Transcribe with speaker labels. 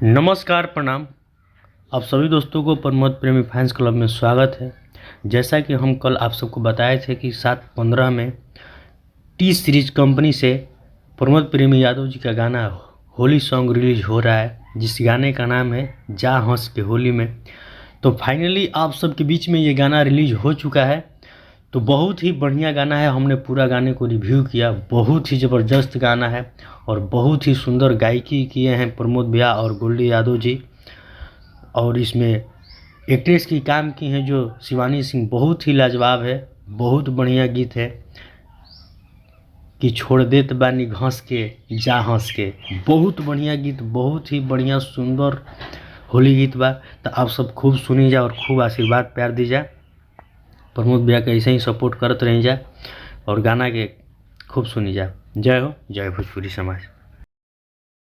Speaker 1: नमस्कार, प्रणाम। आप सभी दोस्तों को प्रमोद प्रेमी फैंस क्लब में स्वागत है। जैसा कि हम कल आप सबको बताए थे कि 7/15 में टी सीरीज कंपनी से प्रमोद प्रेमी यादव जी का गाना होली सॉन्ग रिलीज हो रहा है, जिस गाने का नाम है जा हंस के होली में। तो फाइनली आप सबके बीच में ये गाना रिलीज हो चुका है। तो बहुत ही बढ़िया गाना है। हमने पूरा गाने को रिव्यू किया। बहुत ही ज़बरदस्त गाना है और बहुत ही सुंदर गायकी किए हैं प्रमोद भैया और गोल्डी यादव जी। और इसमें एक्ट्रेस की काम की हैं जो शिवानी सिंह, बहुत ही लाजवाब है। बहुत बढ़िया गीत है कि छोड़ देत बानी घास के जा हंस के। बहुत बढ़िया गीत, बहुत ही बढ़िया सुंदर होली गीत बा। तो आप सब खूब सुनी जा और खूब आशीर्वाद प्यार दी जा। प्रमोद भैया के ऐसे ही सपोर्ट करते रह जा और गाना के खूब सुनी जा। जय हो, जय भोजपुरी समाज।